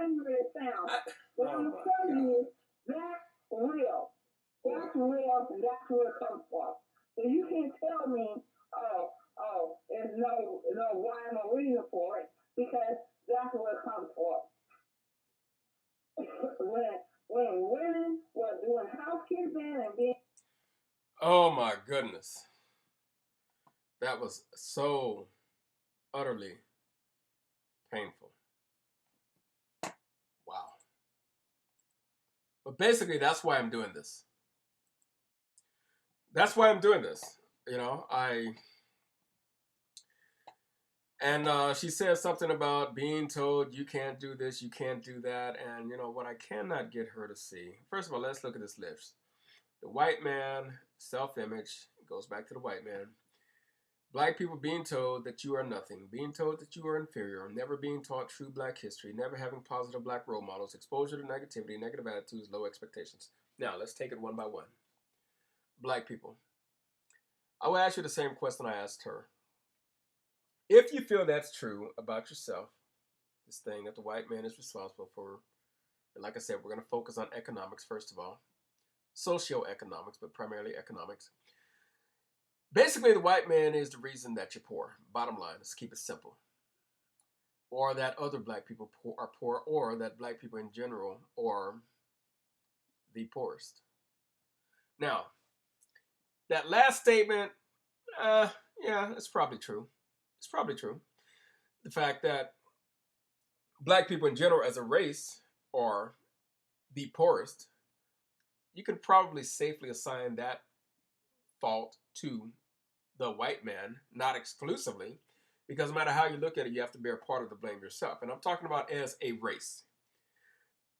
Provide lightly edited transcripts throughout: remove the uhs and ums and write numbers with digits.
angry it sounds. But I'm telling you, that's real. That's real, and that's where it comes from. So you can't tell me, there's no rhyme or reason for it, because that's where it comes from. when women were doing housekeeping and being. Oh my goodness. That was so utterly painful. Wow. But basically, that's why I'm doing this. That's why I'm doing this. You know, she said something about being told you can't do this, you can't do that. And, you know, what I cannot get her to see. First of all, let's look at this list. The white man, self-image, goes back to the white man. Black people being told that you are nothing, being told that you are inferior, never being taught true black history, never having positive black role models, exposure to negativity, negative attitudes, low expectations. Now, let's take it one by one. Black people. I will ask you the same question I asked her. If you feel that's true about yourself, this thing that the white man is responsible for, and like I said, we're going to focus on economics first of all, socioeconomics, but primarily economics. Basically, the white man is the reason that you're poor. Bottom line, let's keep it simple. Or that other black people are poor, or that black people in general are the poorest. Now, that last statement, yeah, it's probably true. It's probably true. The fact that black people in general as a race are the poorest, you can probably safely assign that fault to the white man, not exclusively, because no matter how you look at it, you have to bear part of the blame yourself. And I'm talking about as a race.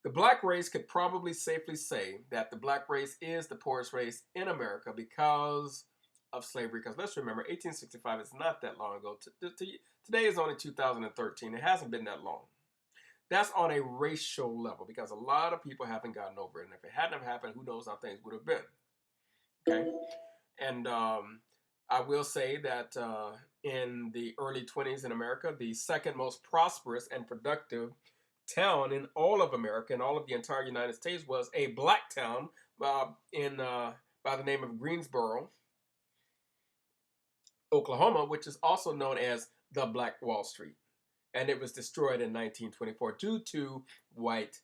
The black race could probably safely say that the black race is the poorest race in America because of slavery. Because let's remember, 1865 is not that long ago. Today is only 2013. It hasn't been that long. That's on a racial level because a lot of people haven't gotten over it. And if it hadn't have happened, who knows how things would have been. Okay? And I will say that in the early 20s in America, the second most prosperous and productive town in all of America, in all of the entire United States, was a black town by the name of Greensboro, Oklahoma, which is also known as the Black Wall Street. And it was destroyed in 1924 due to white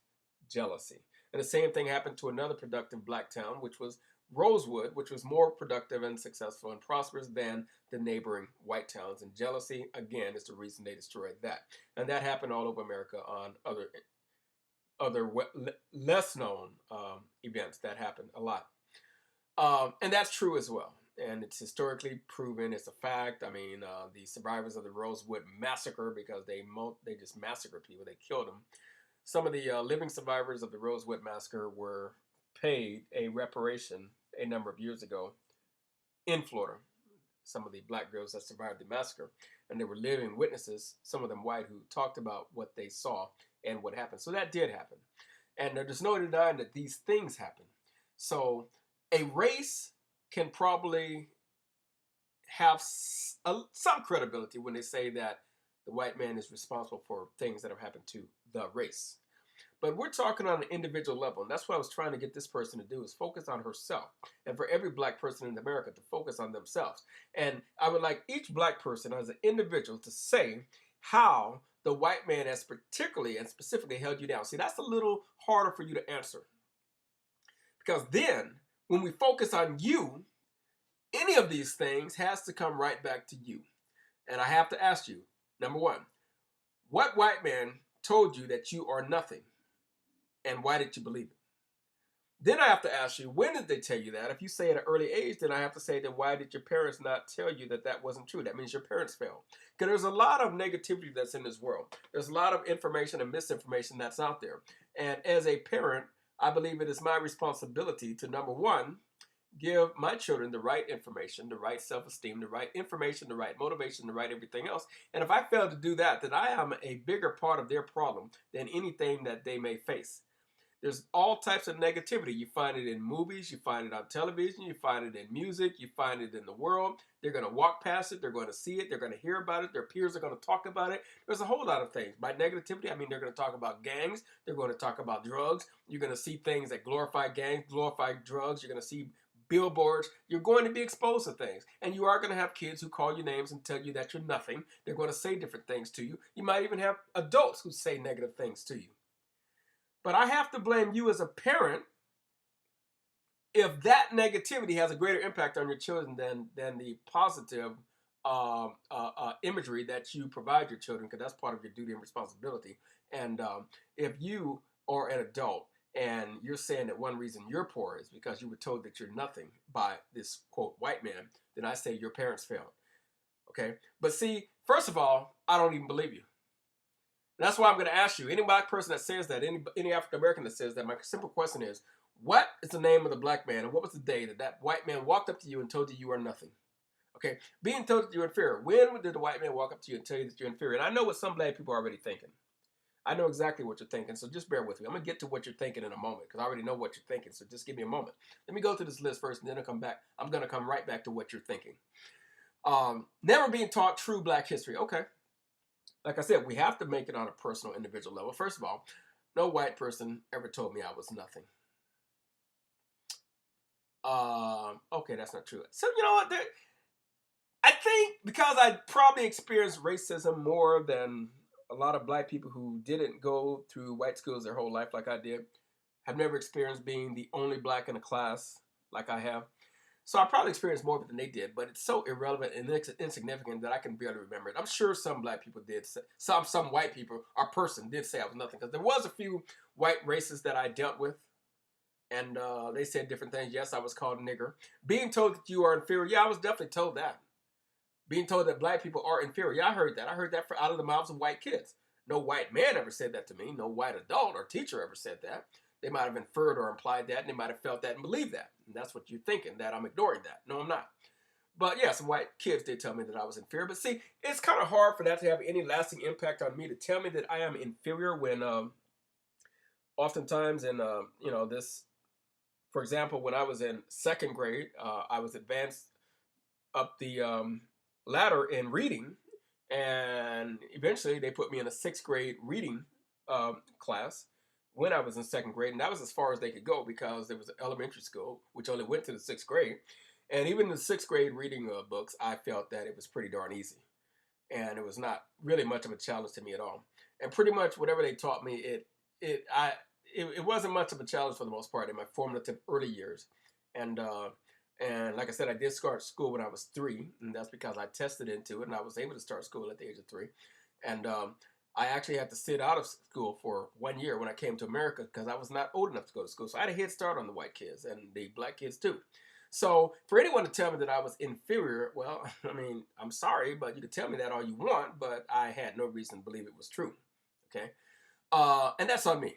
jealousy. And the same thing happened to another productive black town, which was Rosewood, which was more productive and successful and prosperous than the neighboring white towns. And jealousy, again, is the reason they destroyed that. And that happened all over America on other less known events that happened a lot. And that's true as well. And it's historically proven. It's a fact. I mean, the survivors of the Rosewood Massacre, because they just massacred people. They killed them. Some of the living survivors of the Rosewood Massacre were paid a reparation a number of years ago in Florida. Some of the black girls that survived the massacre. And they were living witnesses, some of them white, who talked about what they saw and what happened. So that did happen. And there's no denying that these things happen. So a race can probably have some credibility when they say that the white man is responsible for things that have happened to the race. But we're talking on an individual level, and that's what I was trying to get this person to do, is focus on herself. And for every black person in America to focus on themselves. And I would like each black person as an individual to say how the white man has particularly and specifically held you down. See, that's a little harder for you to answer. Because then, when we focus on you, any of these things has to come right back to you. And I have to ask you, number one, what white man told you that you are nothing? And why did you believe it? Then I have to ask you, when did they tell you that? If you say at an early age, then I have to say, then why did your parents not tell you that that wasn't true? That means your parents failed. Because there's a lot of negativity that's in this world. There's a lot of information and misinformation that's out there. And as a parent, I believe it is my responsibility to, number one, give my children the right information, the right self-esteem, the right information, the right motivation, the right everything else. And if I fail to do that, then I am a bigger part of their problem than anything that they may face. There's all types of negativity. You find it in movies, you find it on television, you find it in music, you find it in the world. They're going to walk past it, they're going to see it, they're going to hear about it, their peers are going to talk about it. There's a whole lot of things. By negativity, I mean they're going to talk about gangs, they're going to talk about drugs. You're going to see things that glorify gangs, glorify drugs. You're going to see billboards. You're going to be exposed to things. And you are going to have kids who call you names and tell you that you're nothing. They're going to say different things to you. You might even have adults who say negative things to you. But I have to blame you as a parent if that negativity has a greater impact on your children than the positive imagery that you provide your children, because that's part of your duty and responsibility. And if you are an adult and you're saying that one reason you're poor is because you were told that you're nothing by this, quote, white man, then I say your parents failed. Okay? But see, first of all, I don't even believe you. That's why I'm going to ask you, any black person that says that, any African American that says that, my simple question is, what is the name of the black man, and what was the day that that white man walked up to you and told you you are nothing? Okay, being told that you're inferior. When did the white man walk up to you and tell you that you're inferior? And I know what some black people are already thinking. I know exactly what you're thinking, so just bear with me. I'm going to get to what you're thinking in a moment, because I already know what you're thinking, so just give me a moment. Let me go through this list first, and then I'll come back. I'm going to come right back to what you're thinking. Never being taught true black history. Okay. Like I said, we have to make it on a personal, individual level. First of all, no white person ever told me I was nothing. Okay, that's not true. So, you know what? I think because I probably experienced racism more than a lot of black people who didn't go through white schools their whole life like I did, have never experienced being the only black in a class like I have. So I probably experienced more of it than they did, but it's so irrelevant and insignificant that I can barely remember it. I'm sure some black people did say, some white people or person did say I was nothing, because there was a few white racists that I dealt with, and they said different things. Yes, I was called a nigger. Being told that you are inferior, yeah, I was definitely told that. Being told that black people are inferior, yeah, I heard that. I heard that out of the mouths of white kids. No white man ever said that to me. No white adult or teacher ever said that. They might have inferred or implied that, and they might have felt that and believed that. And that's what you're thinking, that I'm ignoring that. No, I'm not. But yeah, some white kids did tell me that I was inferior. But see, it's kind of hard for that to have any lasting impact on me, to tell me that I am inferior when oftentimes in, this, for example, when I was in second grade, I was advanced up the ladder in reading. And eventually they put me in a sixth grade reading class when I was in second grade, and that was as far as they could go, because there was an elementary school which only went to the sixth grade, and even the sixth grade reading books, I felt that it was pretty darn easy, and it was not really much of a challenge to me at all. And pretty much whatever they taught me, it wasn't much of a challenge for the most part in my formative early years, and like I said, I did start school when I was 3, and that's because I tested into it, and I was able to start school at the age of 3, and I actually had to sit out of school for 1 year when I came to America, because I was not old enough to go to school. So I had a head start on the white kids and the black kids too. So for anyone to tell me that I was inferior, well, I mean, I'm sorry, but you can tell me that all you want, but I had no reason to believe it was true. Okay? And that's on me.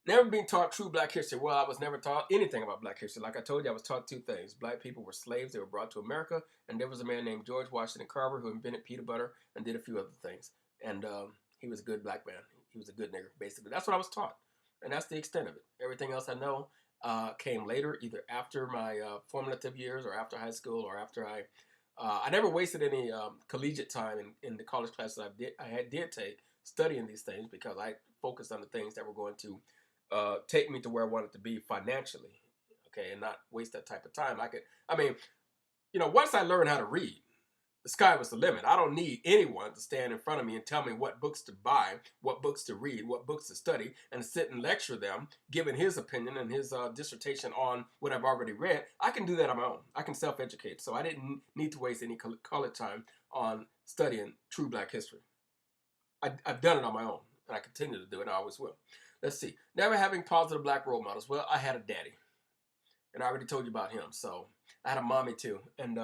Never being taught true black history. Well, I was never taught anything about black history. Like I told you, I was taught 2 things. Black people were slaves. They were brought to America. And there was a man named George Washington Carver who invented peanut butter and did a few other things. And he was a good black man. He was a good nigger, basically. That's what I was taught. And that's the extent of it. Everything else I know came later, either after my formative years or after high school, or after I never wasted any collegiate time in the college classes I did take studying these things, because I focused on the things that were going to take me to where I wanted to be financially, okay, and not waste that type of time. Once I learned how to read, the sky was the limit. I don't need anyone to stand in front of me and tell me what books to buy, what books to read, what books to study, and sit and lecture them, giving his opinion and his dissertation on what I've already read. I can do that on my own. I can self-educate. So I didn't need to waste any college time on studying true black history. I've done it on my own, and I continue to do it, and I always will. Let's see. Never having positive black role models. Well, I had a daddy, and I already told you about him. So I had a mommy too, and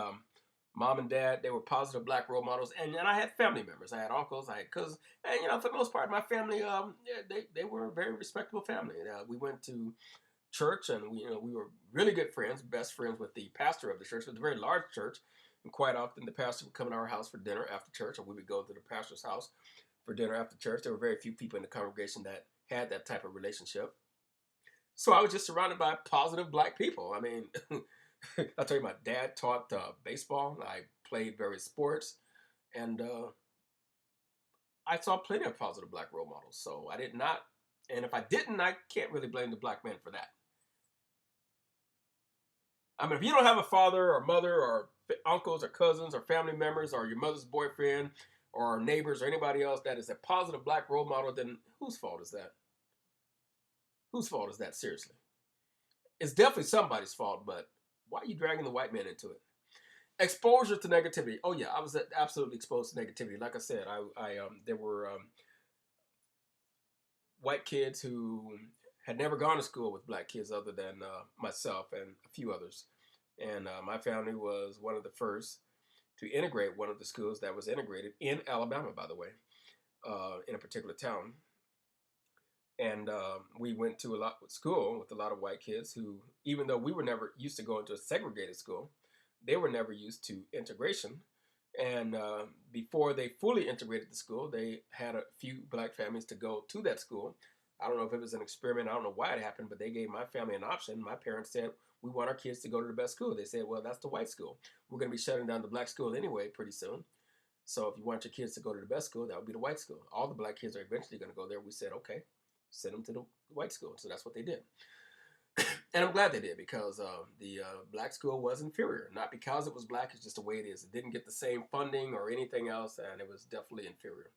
mom and dad, they were positive black role models, and I had family members. I had uncles, I had cousins, and for the most part, my family, they were a very respectable family. We went to church, and we were really good friends, best friends with the pastor of the church. It was a very large church, and quite often the pastor would come to our house for dinner after church, or we would go to the pastor's house for dinner after church. There were very few people in the congregation that had that type of relationship. So I was just surrounded by positive black people. I mean, I tell you, my dad taught baseball. I played various sports, and I saw plenty of positive black role models. So I did not, and if I didn't, I can't really blame the black man for that. I mean, if you don't have a father or mother or uncles or cousins or family members or your mother's boyfriend or neighbors or anybody else that is a positive black role model, then whose fault is that? Whose fault is that, seriously? It's definitely somebody's fault, but why are you dragging the white man into it? Exposure to negativity. Oh yeah, I was absolutely exposed to negativity. Like I said, there were white kids who had never gone to school with black kids other than myself and a few others. And my family was one of the first to integrate one of the schools that was integrated in Alabama, by the way, in a particular town. And we went to a lot of school with a lot of white kids who, even though we were never used to going to a segregated school, they were never used to integration. And before they fully integrated the school, they had a few black families to go to that school. I don't know if it was an experiment. I don't know why it happened, but they gave my family an option. My parents said, we want our kids to go to the best school. They said, well, that's the white school. We're going to be shutting down the black school anyway pretty soon. So if you want your kids to go to the best school, that would be the white school. All the black kids are eventually going to go there. We said, okay, send them to the white school. So that's what they did. And I'm glad they did, because the black school was inferior. Not because it was black, it's just the way it is. It didn't get the same funding or anything else, and it was definitely inferior.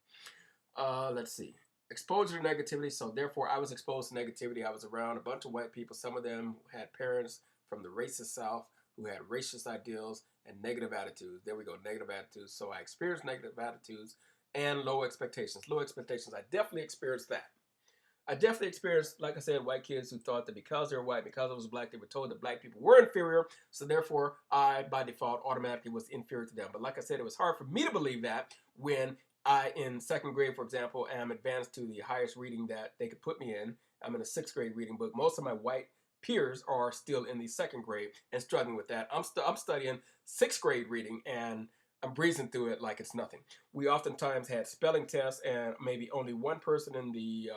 Let's see. Exposure to negativity. So therefore, I was exposed to negativity. I was around a bunch of white people. Some of them had parents from the racist South who had racist ideals and negative attitudes. There we go, negative attitudes. So I experienced negative attitudes and low expectations. Low expectations. I definitely experienced that. I definitely experienced, like I said, white kids who thought that because they were white, because I was black, they were told that black people were inferior. So therefore, I, by default, automatically was inferior to them. But like I said, it was hard for me to believe that when I, in second grade, for example, am advanced to the highest reading that they could put me in. I'm in a sixth grade reading book. Most of my white peers are still in the second grade and struggling with that. I'm studying sixth grade reading, and I'm breezing through it like it's nothing. We oftentimes had spelling tests, and maybe only one person in the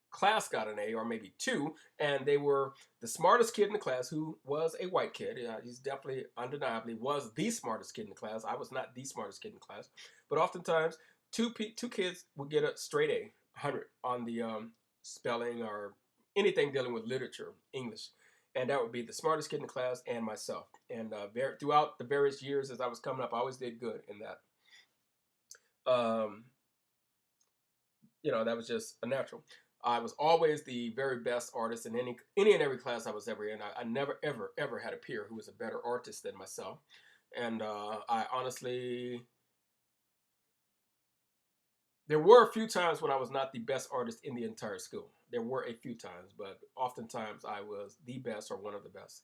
class got an A, or maybe two, and they were the smartest kid in the class, who was a white kid. He's definitely, undeniably, was the smartest kid in the class. I was not the smartest kid in the class, but oftentimes two kids would get a straight A, 100 on the spelling or anything dealing with literature, English, and that would be the smartest kid in the class and myself. And throughout the various years as I was coming up, I always did good in that. Um, that was just a natural. I was always the very best artist in any and every class I was ever in. I never, ever, ever had a peer who was a better artist than myself. And I honestly, there were a few times when I was not the best artist in the entire school. There were a few times, but oftentimes I was the best or one of the best.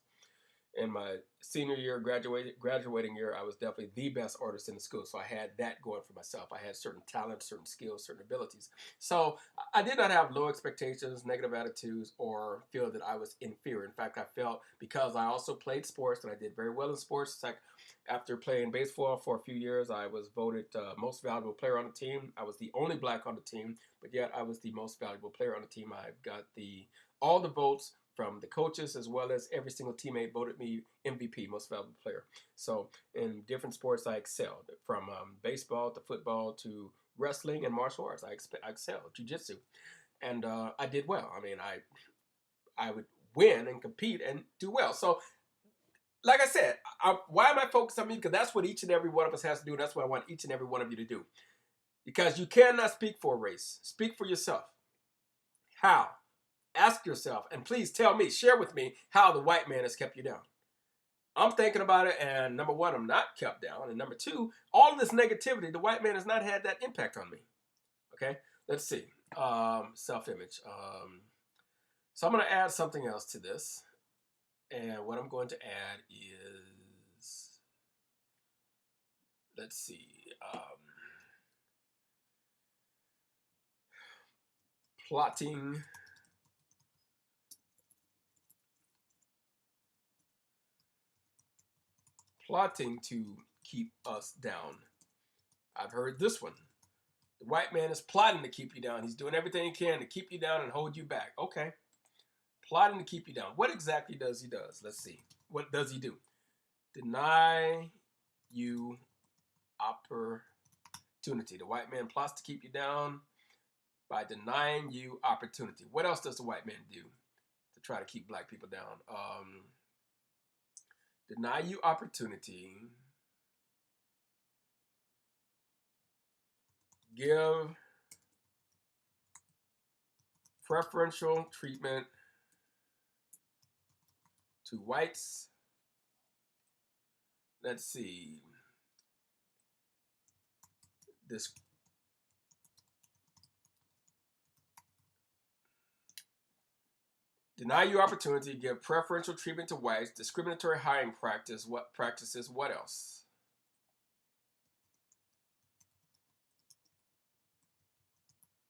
In my senior year, graduating year, I was definitely the best artist in the school. So I had that going for myself. I had certain talents, certain skills, certain abilities. So I did not have low expectations, negative attitudes, or feel that I was inferior. In fact, I felt, because I also played sports and I did very well in sports. It's like, after playing baseball for a few years, I was voted most valuable player on the team. I was the only black on the team, but yet I was the most valuable player on the team. I got all the votes from the coaches, as well as every single teammate voted me MVP, most valuable player. So in different sports, I excelled, from baseball to football to wrestling and martial arts. I excelled, jiu-jitsu, and I did well. I mean, I would win and compete and do well. So like I said, why am I focused on me? Because that's what each and every one of us has to do. And that's what I want each and every one of you to do. Because you cannot speak for a race. Speak for yourself. How? Ask yourself, and please tell me, share with me how the white man has kept you down. I'm thinking about it, and number one, I'm not kept down. And number two, all of this negativity, the white man has not had that impact on me. Okay? Let's see. Self-image. So I'm going to add something else to this. And what I'm going to add is, let's see, plotting to keep us down. I've heard this one. The white man is plotting to keep you down. He's doing everything he can to keep you down and hold you back. Okay. Plotting to keep you down. What exactly does he does? Let's see. What does he do? Deny you opportunity. The white man plots to keep you down by denying you opportunity. What else does the white man do to try to keep black people down? Deny you opportunity. Give preferential treatment to whites. Let's see. Deny you opportunity, give preferential treatment to whites, discriminatory hiring practices, what else?